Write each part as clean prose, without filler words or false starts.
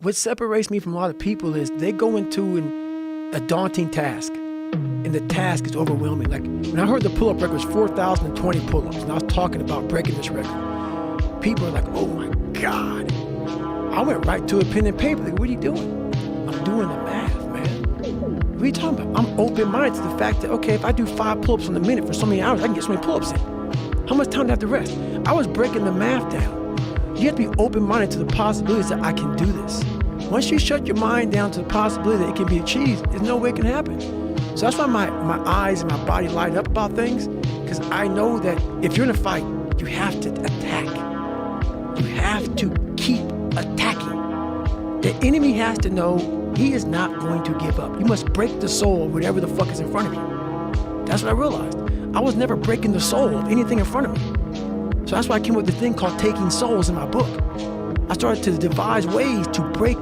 what separates me from a lot of people is they go into a daunting task, and the task is overwhelming. Like when I heard the pull-up record was 4,020 pull-ups, and I was talking about breaking this record, people are like, oh my God. I went right to a pen and paper. Like, what are you doing? I'm doing the math, man. What are you talking about? I'm open-minded to the fact that, okay, if I do 5 pull-ups in a minute for so many hours, I can get so many pull-ups in. How much time do I have to rest? I was breaking the math down. You have to be open-minded to the possibilities that I can do this. Once you shut your mind down to the possibility that it can be achieved, there's no way it can happen. So that's why my eyes and my body light up about things, because I know that if you're in a fight, you have to attack. You have to keep attacking. The enemy has to know he is not going to give up. You must break the soul of whatever the fuck is in front of you. That's what I realized. I was never breaking the soul of anything in front of me. So that's why I came up with the thing called Taking Souls in my book. I started to devise ways to break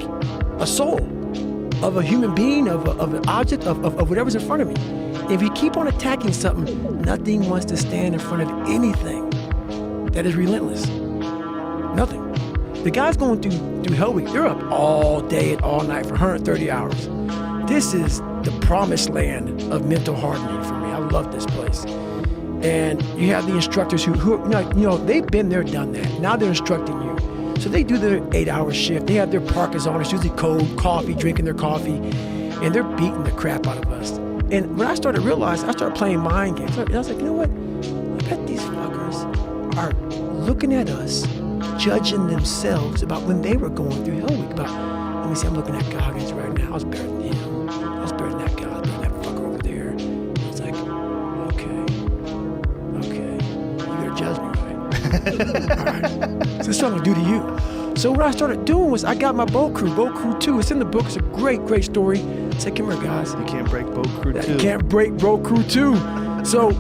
a soul of a human being, of an object, of whatever's in front of me. And if you keep on attacking something, nothing wants to stand in front of anything that is relentless. Nothing. The guys going through Hell Week, they're up all day and all night for 130 hours. This is the promised land of mental hardening for me. I love this place. And you have the instructors who they've been there, done that. Now they're instructing you. So they do their 8-hour shift. They have their parkas on. It's usually cold, coffee, drinking their coffee, and they're beating the crap out of us. And when I started to realize, I started playing mind games. And I was like, you know what? I bet these fuckers are looking at us, judging themselves about when they were going through Hell Week. Let me see, I'm looking at Goggins right now. I was better than him. I was better than that guy. I was better than that fucker over there. I was like, okay, you gotta judge me, right? All right. So that's what I'm gonna do to you. So what I started doing was I got my boat crew 2. It's in the book. It's a great, great story. I said, come here, guys. You can't break boat crew 2. You can't break boat crew 2. So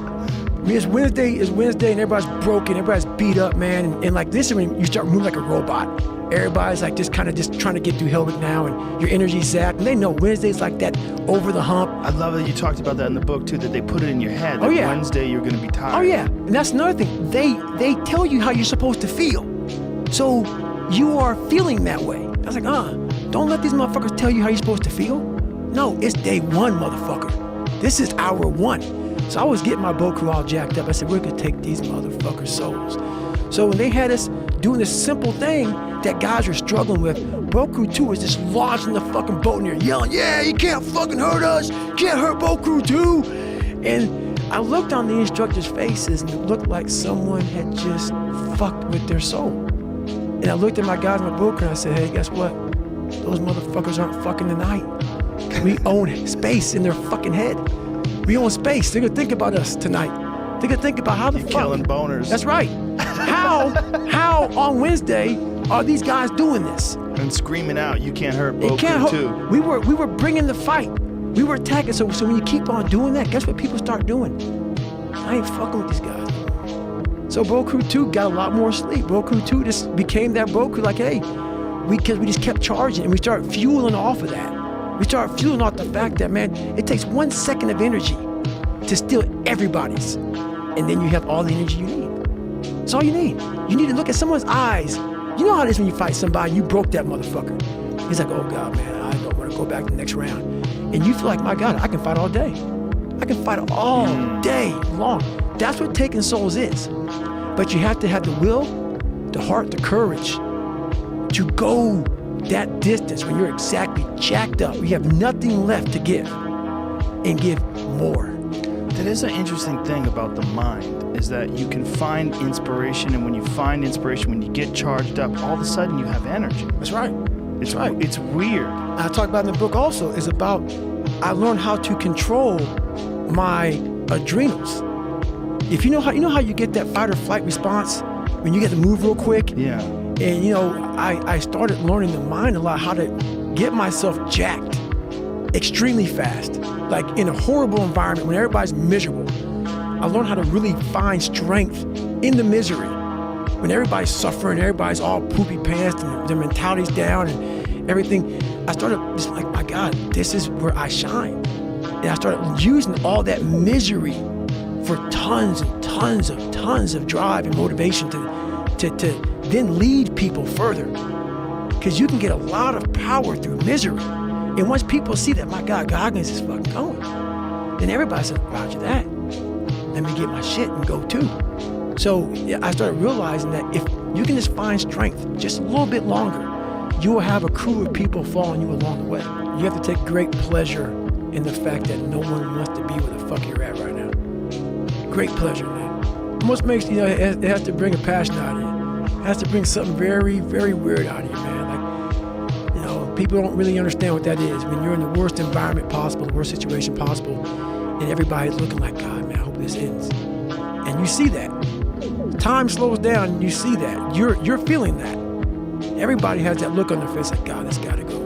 it's Wednesday, and everybody's broken, everybody's beat up, man. And like this is when you start moving like a robot. Everybody's like just trying to get through Hell Week now, and your energy's zapped. And they know Wednesday's like that over the hump. I love that you talked about that in the book too, that they put it in your head that Wednesday you're going to be tired. Oh yeah, and that's another thing. They tell you how you're supposed to feel. So you are feeling that way. I was like, don't let these motherfuckers tell you how you're supposed to feel. No, it's day 1, motherfucker. This is hour 1. So I was getting my boat crew all jacked up. I said, we're gonna take these motherfuckers' souls. So when they had us doing this simple thing that guys are struggling with, boat crew 2 was just lodged in the fucking boat and they're yelling, yeah, you can't fucking hurt us. You can't hurt boat crew 2. And I looked on the instructors' faces and it looked like someone had just fucked with their soul. And I looked at my guys in my boat crew and I said, hey, guess what? Those motherfuckers aren't fucking tonight. We own space in their fucking head. We own space. They're gonna think about us tonight. They're gonna think about how the fuck. Killing boners. That's right. How on Wednesday are these guys doing this? And screaming out, you can't hurt boat crew 2. We were bringing the fight. We were attacking. So when you keep on doing that, guess what people start doing? I ain't fucking with these guys. So boat crew 2 got a lot more sleep. Boat crew 2 just became that boat crew like, hey, because we just kept charging and we started fueling off of that. We started fueling off the fact that, man, it takes 1 second of energy to steal everybody's. And then you have all the energy you need. That's all you need. You need to look at someone's eyes. You know how it is when you fight somebody, you broke that motherfucker. He's like, oh God, man, I don't want to go back to the next round. And you feel like, my God, I can fight all day. I can fight all day long. That's what taking souls is. But you have to have the will, the heart, the courage to go that distance when you're exactly jacked up. You have nothing left to give and give more. That is an interesting thing about the mind, is that you can find inspiration, and when you find inspiration, when you get charged up, all of a sudden you have energy. That's right. It's right. It's weird. I talk about in the book also is about, I learned how to control my adrenals. If you know how you get that fight or flight response when you get to move real quick. Yeah. And I started learning the mind a lot, how to get myself jacked extremely fast, like in a horrible environment when everybody's miserable. I learned how to really find strength in the misery. When everybody's suffering, everybody's all poopy pants and their mentality's down and everything, I started just like, my God, this is where I shine. And I started using all that misery for tons of drive and motivation to then lead people further. Because you can get a lot of power through misery. And once people see that, my God, Goggins is fucking going, then everybody says, roger that. Let me get my shit and go too. So I started realizing that if you can just find strength just a little bit longer, you will have a crew of people following you along the way. You have to take great pleasure in the fact that no one wants to be where the fuck you're at right now. Great pleasure, man. Almost makes, it has to bring a passion out of you. It has to bring something very, very weird out of you, man. Like, people don't really understand what that is. When you're in the worst environment possible, the worst situation possible, and everybody's looking like, God, man, I hope this ends. And you see that. Time slows down and you see that. You're feeling that. Everybody has that look on their face like, God, this gotta go.